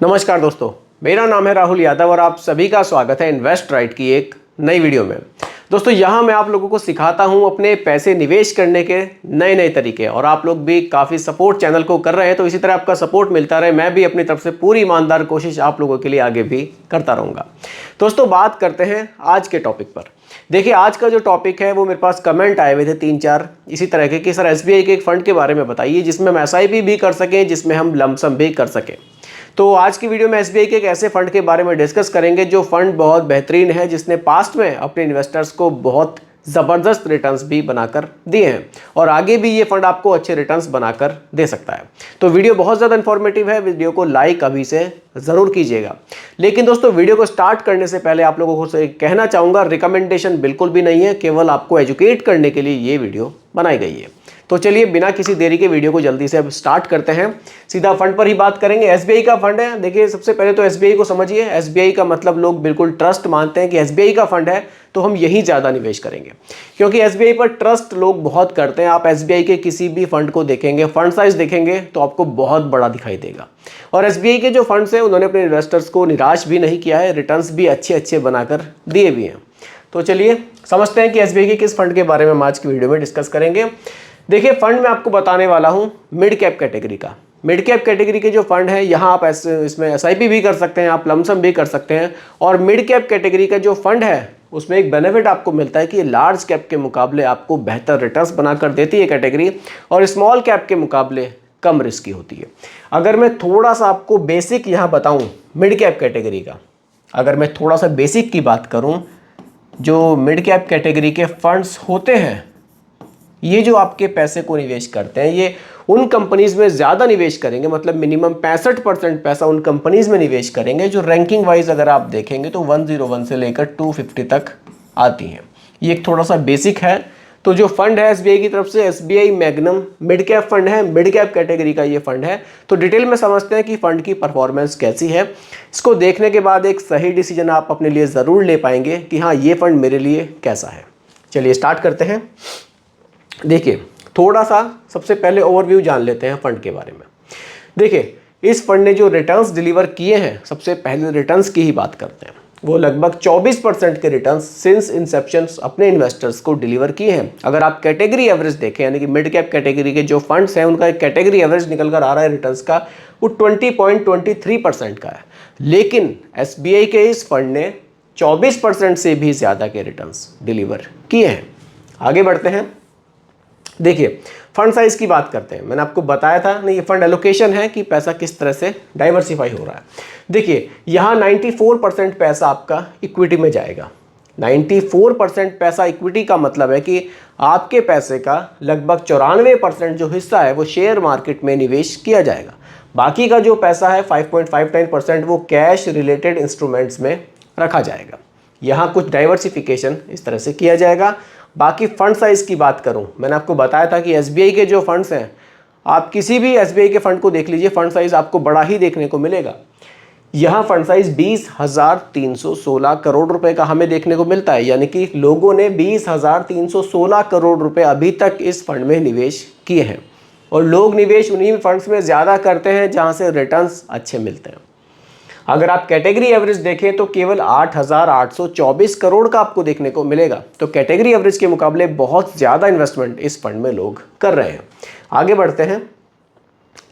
नमस्कार दोस्तों, मेरा नाम है राहुल यादव और आप सभी का स्वागत है इन्वेस्ट राइट की एक नई वीडियो में। दोस्तों यहाँ मैं आप लोगों को सिखाता हूँ अपने पैसे निवेश करने के नए नए तरीके, और आप लोग भी काफ़ी सपोर्ट चैनल को कर रहे हैं, तो इसी तरह आपका सपोर्ट मिलता रहे। मैं भी अपनी तरफ से पूरी ईमानदार कोशिश आप लोगों के लिए आगे भी करता रहूँगा। दोस्तों बात करते हैं आज के टॉपिक पर। देखिए आज का जो टॉपिक है वो मेरे पास कमेंट आए हुए थे 3-4 इसी तरह के कि सर एसबीआई के एक फ़ंड के बारे में बताइए जिसमें हम एसआईपी भी कर सकें, जिसमें हम लमसम भी कर सकें। तो आज की वीडियो में एसबीआई के एक ऐसे फंड के बारे में डिस्कस करेंगे जो फंड बहुत बेहतरीन है, जिसने पास्ट में अपने इन्वेस्टर्स को बहुत ज़बरदस्त रिटर्न्स भी बनाकर दिए हैं और आगे भी ये फंड आपको अच्छे रिटर्न्स बनाकर दे सकता है। तो वीडियो बहुत ज़्यादा इन्फॉर्मेटिव है, वीडियो को लाइक अभी से ज़रूर कीजिएगा। लेकिन दोस्तों वीडियो को स्टार्ट करने से पहले आप लोगों को से कहना चाहूँगा, रिकमेंडेशन बिल्कुल भी नहीं है, केवल आपको एजुकेट करने के लिए ये वीडियो बनाई गई है। तो चलिए बिना किसी देरी के वीडियो को जल्दी से अब स्टार्ट करते हैं, सीधा फंड पर ही बात करेंगे। एसबीआई का फंड है। देखिए सबसे पहले तो एसबीआई को समझिए। एसबीआई का मतलब लोग बिल्कुल ट्रस्ट मानते हैं कि एसबीआई का फंड है तो हम यही ज़्यादा निवेश करेंगे, क्योंकि एसबीआई पर ट्रस्ट लोग बहुत करते हैं। आप एसबीआई के किसी भी फंड को देखेंगे, फंड साइज देखेंगे तो आपको बहुत बड़ा दिखाई देगा। और एसबीआई के जो फंड्स हैं उन्होंने अपने इन्वेस्टर्स को निराश भी नहीं किया है, रिटर्न्स भी अच्छे अच्छे बनाकर दिए भी हैं। तो चलिए समझते हैं कि एसबीआई के किस फंड के बारे में हम आज की वीडियो में डिस्कस करेंगे। देखिए फंड मैं आपको बताने वाला हूं मिड कैप कैटेगरी का। मिड कैप कैटेगरी के जो फंड है यहाँ आप इसमें एसआईपी भी कर सकते हैं, आप लमसम भी कर सकते हैं। और मिड कैप कैटेगरी का जो फंड है उसमें एक बेनिफिट आपको मिलता है कि लार्ज कैप के मुकाबले आपको बेहतर रिटर्न्स बनाकर देती है कैटेगरी, और स्मॉल कैप के मुकाबले कम रिस्की होती है। अगर मैं थोड़ा सा आपको बेसिक यहाँ बताऊँ मिड कैप कैटेगरी का, अगर मैं थोड़ा सा बेसिक की बात करूँ, जो मिड कैप कैटेगरी के फंड्स होते हैं ये जो आपके पैसे को निवेश करते हैं ये उन कंपनीज में ज़्यादा निवेश करेंगे, मतलब मिनिमम 65% पैसा उन कंपनीज में निवेश करेंगे जो रैंकिंग वाइज अगर आप देखेंगे तो 101 से लेकर 250 तक आती हैं। ये एक थोड़ा सा बेसिक है। तो जो फंड है एसबीआई की तरफ से, SBI magnum mid cap fund है, मिड कैप कैटेगरी का ये फंड है। तो डिटेल में समझते हैं कि फंड की परफॉर्मेंस कैसी है। इसको देखने के बाद एक सही डिसीजन आप अपने लिए ज़रूर ले पाएंगे कि हाँ ये फंड मेरे लिए कैसा है। चलिए स्टार्ट करते हैं। देखिए थोड़ा सा सबसे पहले ओवरव्यू जान लेते हैं फंड के बारे में। देखिए इस फंड ने जो रिटर्न्स डिलीवर किए हैं, सबसे पहले रिटर्न्स की ही बात करते हैं। वो लगभग 24% के रिटर्न्स सिंस इंसेप्शन अपने इन्वेस्टर्स को डिलीवर किए हैं। अगर आप कैटेगरी एवरेज देखें, यानी कि मिड कैप कैटेगरी के जो फंड्स हैं उनका एक कैटेगरी एवरेज निकल कर आ रहा है रिटर्न्स का, वो 20.23% का है। लेकिन एसबीआई के इस फंड ने 24% से भी ज़्यादा के रिटर्न्स डिलीवर किए हैं। आगे बढ़ते हैं। देखिए फंड साइज की बात करते हैं। मैंने आपको बताया था नहीं, ये फंड एलोकेशन है कि पैसा किस तरह से डाइवर्सिफाई हो रहा है। देखिए यहाँ 94% पैसा आपका इक्विटी में जाएगा। 94% पैसा इक्विटी का मतलब है कि आपके पैसे का लगभग 94% जो हिस्सा है वो शेयर मार्केट में निवेश किया जाएगा। बाकी का जो पैसा है 5.59% वो कैश रिलेटेड इंस्ट्रूमेंट्स में रखा जाएगा। यहाँ कुछ डाइवर्सिफिकेशन इस तरह से किया जाएगा। बाकी फंड साइज़ की बात करूं, मैंने आपको बताया था कि एसबीआई के जो फंड्स हैं, आप किसी भी एसबीआई के फंड को देख लीजिए, फंड साइज़ आपको बड़ा ही देखने को मिलेगा। यहाँ फंड साइज़ 20,316 करोड़ रुपए का हमें देखने को मिलता है, यानी कि लोगों ने 20,316 करोड़ रुपए अभी तक इस फंड में निवेश किए हैं। और लोग निवेश उन्हीं फंड्स में ज़्यादा करते हैं जहाँ से रिटर्न्स अच्छे मिलते हैं। अगर आप कैटेगरी एवरेज देखें तो केवल 8,824 करोड़ का आपको देखने को मिलेगा। तो कैटेगरी एवरेज के मुकाबले बहुत ज़्यादा इन्वेस्टमेंट इस फंड में लोग कर रहे हैं। आगे बढ़ते हैं।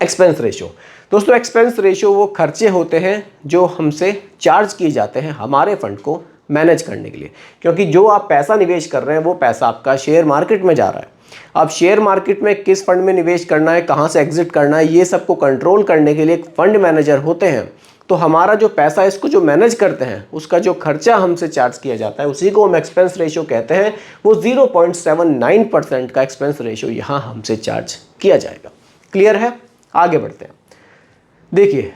Expense ratio. दोस्तों एक्सपेंस रेशो वो खर्चे होते हैं जो हमसे चार्ज किए जाते हैं हमारे फंड को मैनेज करने के लिए, क्योंकि जो आप पैसा निवेश कर रहे हैं वो पैसा आपका शेयर मार्केट में जा रहा है। अब शेयर मार्केट में किस फंड में निवेश करना है, कहाँ से एग्जिट करना है, ये सबको कंट्रोल करने के लिए एक फंड मैनेजर होते हैं। तो हमारा जो पैसा है इसको जो मैनेज करते हैं उसका जो खर्चा हमसे चार्ज किया जाता है उसी को हम एक्सपेंस रेशो कहते हैं। वो 0.79% का एक्सपेंस रेशो यहाँ हमसे चार्ज किया जाएगा। क्लियर है? आगे बढ़ते हैं। देखिए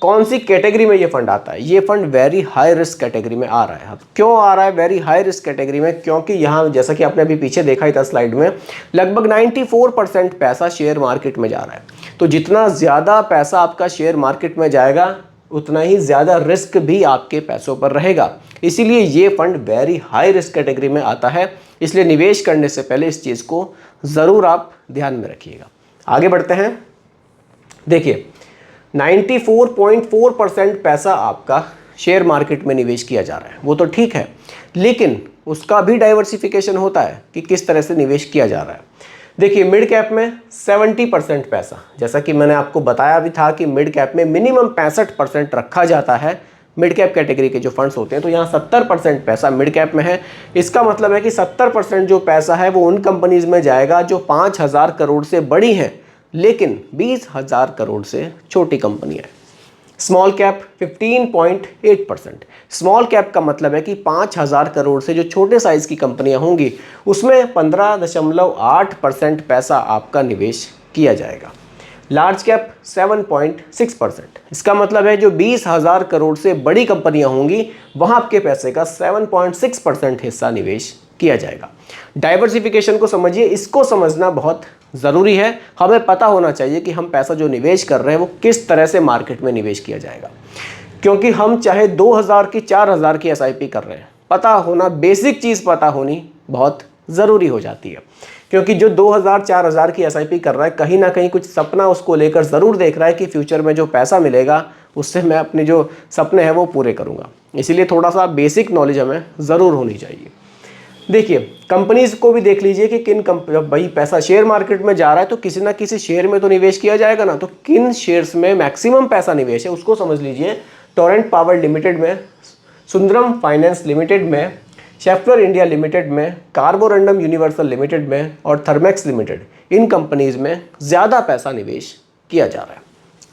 कौन सी कैटेगरी में ये फंड आता है। ये fund very high risk category में आ रहा है। अब क्यों आ रहा है वेरी हाई रिस्क कैटेगरी में? क्योंकि यहाँ जैसा कि आपने अभी पीछे देखा ही था स्लाइड में, लगभग 94% पैसा शेयर मार्केट में जा रहा है। तो जितना ज़्यादा पैसा आपका शेयर मार्केट में जाएगा उतना ही ज़्यादा रिस्क भी आपके पैसों पर रहेगा। इसीलिए ये fund very high risk category में आता है। इसलिए निवेश करने से पहले इस चीज़ को ज़रूर आप ध्यान में रखिएगा। आगे बढ़ते हैं। देखिए 94.4% पैसा आपका शेयर मार्केट में निवेश किया जा रहा है, वो तो ठीक है, लेकिन उसका भी डाइवर्सिफिकेशन होता है कि किस तरह से निवेश किया जा रहा है। देखिए मिड कैप में 70% पैसा, जैसा कि मैंने आपको बताया भी था कि मिड कैप में मिनिमम 65% रखा जाता है मिड कैप कैटेगरी के जो फंड्स होते हैं, तो यहाँ 70% पैसा मिड कैप में है। इसका मतलब है कि 70% जो पैसा है वो उन कंपनीज में जाएगा जो 5,000 करोड़ से बड़ी हैं, लेकिन 20,000 करोड़ से छोटी कंपनियां हैं। Small cap 15.8%। स्मॉल कैप का मतलब है कि 5,000 करोड़ से जो छोटे साइज की कंपनियां होंगी उसमें 15.8% पैसा आपका निवेश किया जाएगा। Large cap 7.6%। इसका मतलब है जो 20,000 करोड़ से बड़ी कंपनियां होंगी वहां आपके पैसे का 7.6% हिस्सा निवेश किया जाएगा। डाइवर्सिफिकेशन को समझिए, इसको समझना बहुत ज़रूरी है। हमें पता होना चाहिए कि हम पैसा जो निवेश कर रहे हैं वो किस तरह से मार्केट में निवेश किया जाएगा, क्योंकि हम चाहे 2,000 की 4,000 की एसआईपी कर रहे हैं, पता होना, बेसिक चीज़ पता होनी बहुत ज़रूरी हो जाती है। क्योंकि जो 2,000-4,000 की एसआईपी कर रहा है कहीं ना कहीं कुछ सपना उसको लेकर ज़रूर देख रहा है कि फ्यूचर में जो पैसा मिलेगा उससे मैं अपने जो सपने हैं वो पूरे करूँगा। इसीलिए थोड़ा सा बेसिक नॉलेज हमें ज़रूर होनी चाहिए। देखिए कंपनीज को भी देख लीजिए कि किन भाई पैसा शेयर मार्केट में जा रहा है तो किसी ना किसी शेयर में तो निवेश किया जाएगा ना, तो किन शेयर्स में मैक्सिमम पैसा निवेश है उसको समझ लीजिए। टोरेंट पावर लिमिटेड में, सुंदरम फाइनेंस लिमिटेड में, शेफलर इंडिया लिमिटेड में, कार्बोरंडम यूनिवर्सल लिमिटेड में और थर्मेक्स लिमिटेड, इन कंपनीज में ज़्यादा पैसा निवेश किया जा रहा है।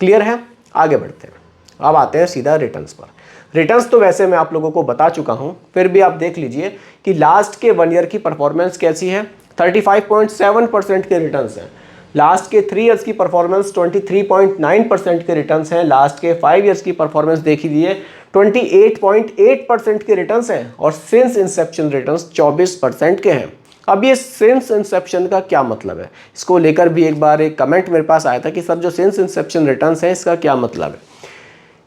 क्लियर है? आगे बढ़ते हैं। अब आते हैं सीधा रिटर्न्स पर। रिटर्न्स तो वैसे मैं आप लोगों को बता चुका हूं, फिर भी आप देख लीजिए कि लास्ट के 1 ईयर की परफॉर्मेंस कैसी है। 35.7% के रिटर्न्स हैं। लास्ट के 3 इयर्स की परफॉर्मेंस 23.9% के रिटर्न्स हैं। लास्ट के 5 इयर्स की परफॉर्मेंस देख लीजिए 28.8% के रिटर्न्स हैं और सिंस इंसेप्शन रिटर्न्स 24% के हैं। अब ये सिंस इंसेप्शन का क्या मतलब है, इसको लेकर भी एक बार एक कमेंट मेरे पास आया था कि सर जो सिंस इंसेप्शन रिटर्न्स है इसका क्या मतलब है।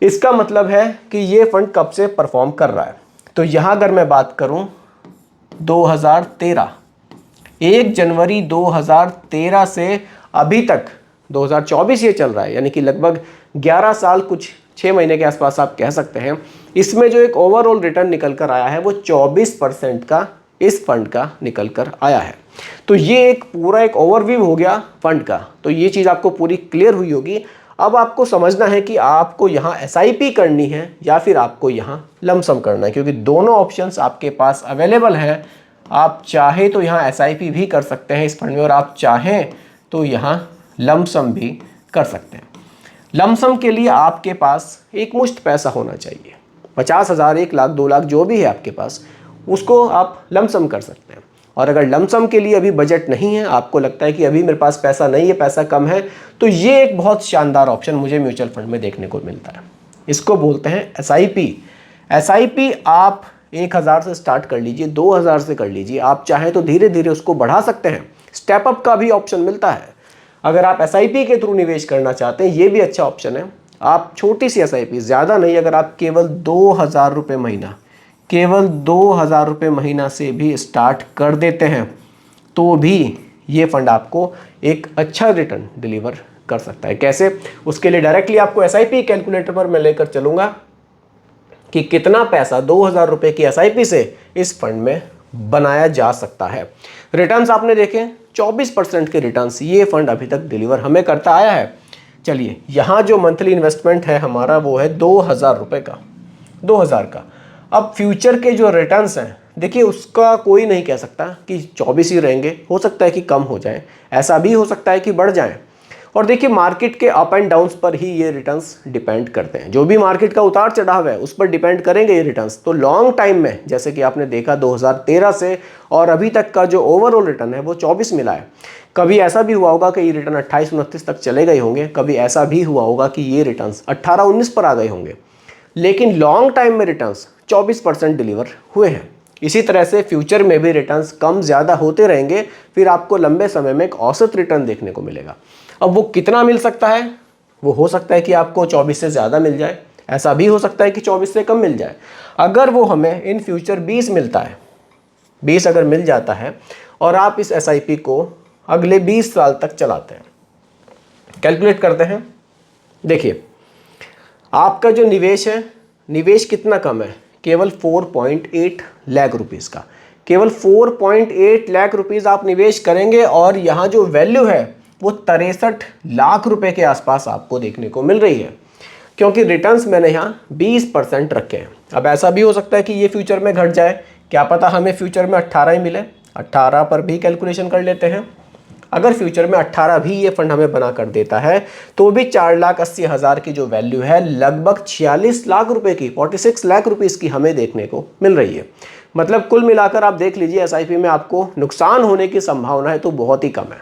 इसका मतलब है कि ये फंड कब से परफॉर्म कर रहा है। तो यहाँ अगर मैं बात करूँ 2013, 1 जनवरी 2013 से अभी तक 2024 ये चल रहा है, यानी कि लगभग 11 साल कुछ 6 महीने के आसपास आप कह सकते हैं। इसमें जो एक ओवरऑल रिटर्न निकल कर आया है वो 24% का इस फंड का निकल कर आया है। तो ये एक पूरा एक ओवरव्यू हो गया फंड का, तो ये चीज़ आपको पूरी क्लियर हुई होगी। अब आपको समझना है कि आपको यहाँ एसआईपी करनी है या फिर आपको यहाँ लमसम करना है, क्योंकि दोनों ऑप्शंस आपके पास अवेलेबल हैं। आप चाहे तो यहाँ एसआईपी भी कर सकते हैं इस फंड में और आप चाहें तो यहाँ लमसम भी कर सकते हैं। लमसम के लिए आपके पास एक मुश्त पैसा होना चाहिए, 50,000, 1 लाख, 2 लाख जो भी है आपके पास, उसको आप लमसम कर सकते हैं। और अगर लमसम के लिए अभी बजट नहीं है, आपको लगता है कि अभी मेरे पास पैसा नहीं है, पैसा कम है, तो ये एक बहुत शानदार ऑप्शन मुझे म्यूचुअल फंड में देखने को मिलता है। इसको बोलते हैं एसआईपी। एसआईपी आप 1,000 से स्टार्ट कर लीजिए, 2,000 से कर लीजिए, आप चाहें तो धीरे धीरे उसको बढ़ा सकते हैं। स्टेप अप का भी ऑप्शन मिलता है। अगर आप एसआईपी के थ्रू निवेश करना चाहते हैं, ये भी अच्छा ऑप्शन है। आप छोटी सी एसआईपी, ज़्यादा नहीं, अगर आप केवल 2,000 रुपये महीना, केवल 2,000 रुपये महीना से भी स्टार्ट कर देते हैं तो भी ये फंड आपको एक अच्छा रिटर्न डिलीवर कर सकता है। कैसे? उसके लिए डायरेक्टली आपको एसआईपी कैलकुलेटर पर मैं लेकर चलूँगा कि कितना पैसा 2,000 रुपये की एसआईपी से इस फंड में बनाया जा सकता है। रिटर्न्स आपने देखे 24% के रिटर्न्स ये फंड अभी तक डिलीवर हमें करता आया है। चलिए, यहाँ जो मंथली इन्वेस्टमेंट है हमारा वो है 2,000 रुपये का, 2,000 का। अब फ्यूचर के जो रिटर्न्स हैं, देखिए उसका कोई नहीं कह सकता कि 24 ही रहेंगे, हो सकता है कि कम हो जाए, ऐसा भी हो सकता है कि बढ़ जाएं। और देखिए मार्केट के अप एंड डाउन्स पर ही ये रिटर्न्स डिपेंड करते हैं। जो भी मार्केट का उतार चढ़ाव है उस पर डिपेंड करेंगे ये रिटर्न्स। तो लॉन्ग टाइम में, जैसे कि आपने देखा 2013 से और अभी तक का जो ओवरऑल रिटर्न है वो 24 मिला है। कभी ऐसा भी हुआ होगा कि ये रिटर्न 28-29 तक चले गए होंगे, कभी ऐसा भी हुआ होगा कि ये रिटर्न्स 18-19 पर आ गए होंगे, लेकिन लॉन्ग टाइम में रिटर्न्स 24% डिलीवर हुए हैं। इसी तरह से फ्यूचर में भी रिटर्न्स कम ज़्यादा होते रहेंगे, फिर आपको लंबे समय में एक औसत रिटर्न देखने को मिलेगा। अब वो कितना मिल सकता है? वो हो सकता है कि आपको 24 से ज़्यादा मिल जाए, ऐसा भी हो सकता है कि 24 से कम मिल जाए। अगर वो हमें इन फ्यूचर 20 मिलता है, 20 अगर मिल जाता है और आप इस एसआईपी को अगले 20 साल तक चलाते हैं, कैलकुलेट करते हैं। देखिए आपका जो निवेश है, निवेश कितना कम है, केवल 4.8 लाख रुपीज़ का। केवल 4.8 लाख रुपीज़ आप निवेश करेंगे और यहाँ जो वैल्यू है वो 63 लाख रुपए के आसपास आपको देखने को मिल रही है, क्योंकि रिटर्न्स मैंने यहाँ 20% रखे हैं। अब ऐसा भी हो सकता है कि ये फ्यूचर में घट जाए, क्या पता हमें फ्यूचर में 18 ही मिले। 18 पर भी कैलकुलेशन कर लेते हैं। अगर फ्यूचर में 18 भी ये फंड हमें बना कर देता है तो भी 4,80,000 की जो वैल्यू है लगभग 46 लाख रुपए की, 46 लाख रुपीज़ की हमें देखने को मिल रही है। मतलब कुल मिलाकर आप देख लीजिए एसआईपी में आपको नुकसान होने की संभावना है तो बहुत ही कम है।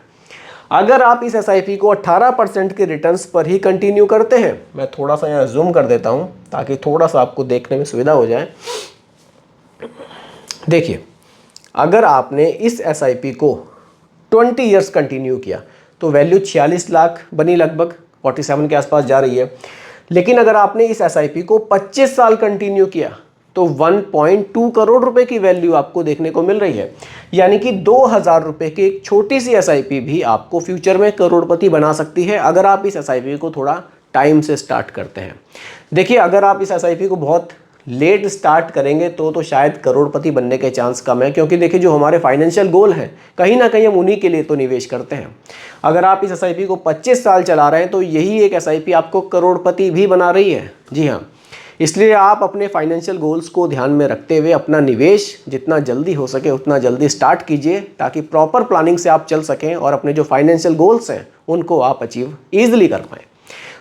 अगर आप इस एसआईपी को 18% के रिटर्न्स पर ही कंटिन्यू करते हैं, मैं थोड़ा सा यहाँ जूम कर देता हूँ ताकि थोड़ा सा आपको देखने में सुविधा हो जाए। देखिए, अगर आपने इस एसआईपी को 20 ईयर्स कंटिन्यू किया तो वैल्यू 46 लाख बनी, लगभग 47 के आसपास जा रही है। लेकिन अगर आपने इस एसआईपी को 25 साल कंटिन्यू किया तो 1.2 करोड़ रुपए की वैल्यू आपको देखने को मिल रही है। यानी कि 2,000 रुपए की एक छोटी सी एसआईपी भी आपको फ्यूचर में करोड़पति बना सकती है, अगर आप इस एसआईपी को थोड़ा टाइम से स्टार्ट करते हैं। देखिए, अगर आप इस एसआईपी को बहुत लेट स्टार्ट करेंगे तो शायद करोड़पति बनने के चांस कम है, क्योंकि देखिए जो हमारे फाइनेंशियल गोल हैं कहीं ना कहीं हम उन्हीं के लिए तो निवेश करते हैं। अगर आप इस एसआईपी को 25 साल चला रहे हैं तो यही एक एसआईपी आपको करोड़पति भी बना रही है। जी हाँ, इसलिए आप अपने फाइनेंशियल गोल्स को ध्यान में रखते हुए अपना निवेश जितना जल्दी हो सके उतना जल्दी स्टार्ट कीजिए, ताकि प्रॉपर प्लानिंग से आप चल सकें और अपने जो फाइनेंशियल गोल्स हैं उनको आप अचीव ईजिली कर पाएँ।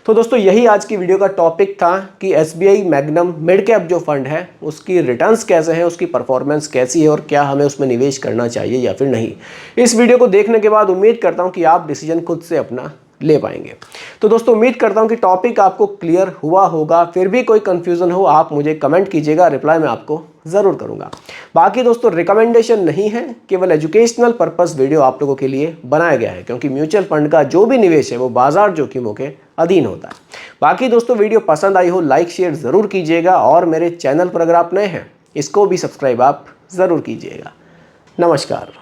तो दोस्तों, यही आज की वीडियो का टॉपिक था कि एसबीआई मैग्नम मिड कैप जो फंड है उसकी रिटर्न्स कैसे हैं, उसकी परफॉर्मेंस कैसी है और क्या हमें उसमें निवेश करना चाहिए या फिर नहीं। इस वीडियो को देखने के बाद उम्मीद करता हूं कि आप डिसीजन खुद से अपना ले पाएंगे। तो दोस्तों, उम्मीद करता हूं कि टॉपिक आपको क्लियर हुआ होगा। फिर भी कोई कंफ्यूजन हो आप मुझे कमेंट कीजिएगा, रिप्लाई मैं आपको ज़रूर करूंगा। बाकी दोस्तों, रिकमेंडेशन नहीं है, केवल एजुकेशनल पर्पस वीडियो आप लोगों के लिए बनाया गया है, क्योंकि म्यूचुअल फंड का जो भी निवेश है वो बाजार जोखिमों के अधीन होता है। बाकी दोस्तों, वीडियो पसंद आई हो लाइक शेयर ज़रूर कीजिएगा, और मेरे चैनल पर अगर आप नए हैं इसको भी सब्सक्राइब आप ज़रूर कीजिएगा। नमस्कार।